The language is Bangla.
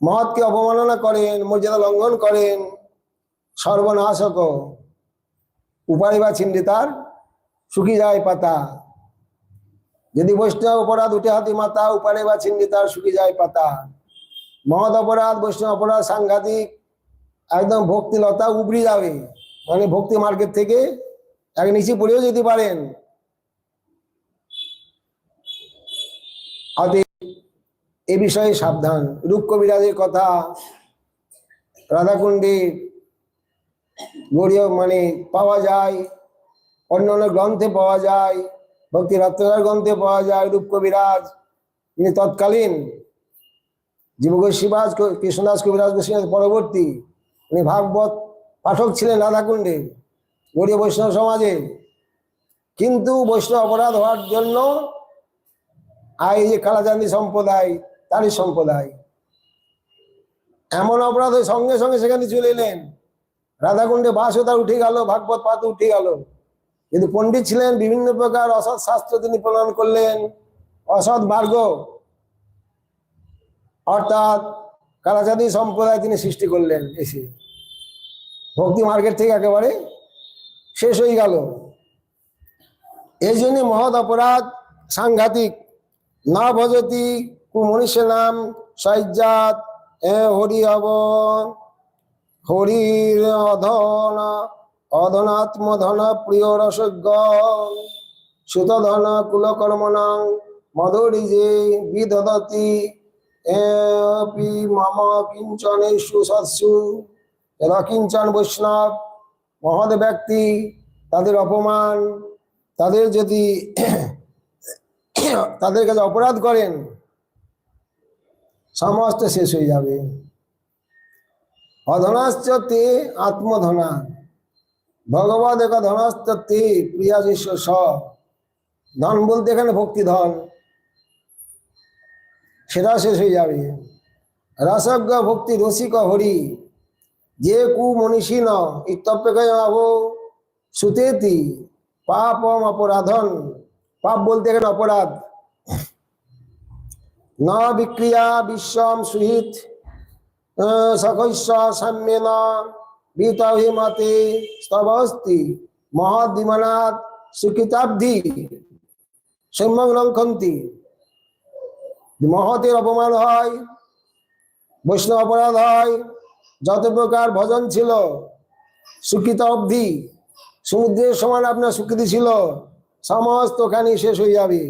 মহৎকে অবমাননা করেন, মর্যাদা লঙ্ঘন করেন, সর্বনাশক উপায় বা ছিন্ডিতার শুকি যায় পাতা। যদি বৈষ্ণব অপরাধ উঠে হাতি মাথা, উপারে বা ছিন্ডিতার শুকি যায় পাতা। মহৎ অপরাধ, বৈষ্ণব অপরাধ সাংঘাতিক, একদম ভক্তিলতা উবড়ে যাবে, মানে ভক্তি মার্কেট থেকে এক নিচে পড়েও যেতে পারেন। এ বিষয়ে সাবধান। রূপ কবিরাজের কথা রাধাকুণ্ডে গড়িয়ে মানে পাওয়া যায়, অন্য অন্য গ্রন্থে পাওয়া যায়, ভক্তি রত্নাকর গ্রন্থে পাওয়া যায়। রূপ কবিরাজ তিনি তৎকালীন জীবগোস্বীবাজ কৃষ্ণদাস কবিরাজ গোস্বামী পরবর্তী, উনি ভাগবত পাঠক ছিলেন রাধাকুণ্ডে গড়িয়া বৈষ্ণব সমাজে। কিন্তু বৈষ্ণব অপরাধ হওয়ার জন্য এই যে কালাচাঁদি সম্প্রদায়, তারই সম্প্রদায় এমন অপরাধ হয়ে সঙ্গে সঙ্গে সেখানে চলে এলেন। রাধাকুণ্ডে বাসও তার উঠে গেল, ভাগবত পাঠ উঠে গেল। কিন্তু পণ্ডিত ছিলেন, বিভিন্ন প্রকার অসৎ শাস্ত্র তিনি প্রণয়ন করলেন, অসৎ মার্গ অর্থাৎ কালাচাঁদি সম্প্রদায় তিনি সৃষ্টি করলেন। এসে ভক্তি মার্কেট থেকে একেবারে শেষ হয়ে গেল। এই জন্য মহৎ অপরাধ সাংঘাতিক। না ভজতি কুমনীষ নাম সজ্জাত হরি হব হরির অধন অধনাত্মধন প্রিয় রসজ্ঞ সুতধন কুলকর্মণং মধুরিজে বিদধতি মম কিঞ্চনেষু সৎসু। এরা কিঞ্চন বৈষ্ণব মহৎ ব্যক্তি, তাদের অপমান, তাদের যদি তাদের কাছে অপরাধ করেন সমস্ত শেষ হয়ে যাবে। অধনাশ্চ তে আত্মধনা ভগবদ এক ধনাস্ত তে প্রিয়া শিষ্য স। ধন বলতে এখানে ভক্তি ধন, সেটা শেষ হয়ে যাবে। রসজ্ঞ ভক্তি রসিক হরি যে কু মনীষী ন ইত্যপ্যেকয় সুতেতি পাপম অপরাধন। পাপ বলতে এখানে অপরাধ। ন বিক্রিয়া বিশ্বম সুহিত সখৈস্য সাম্যেন বিতহিমতে স্তবস্তি মহৎ দিমানাথ সুকৃতাব্ধি সম্যক লঙ্ঘন্তি। মহতের অপমান হয়, বৈষ্ণব অপরাধ হয়, যত প্রকার ভজন ছিল সুকৃত অবধি, সমুদ্রের সমান আপনার স্বীকৃতি ছিল, সমস্ত খানি শেষ হয়ে যাবে।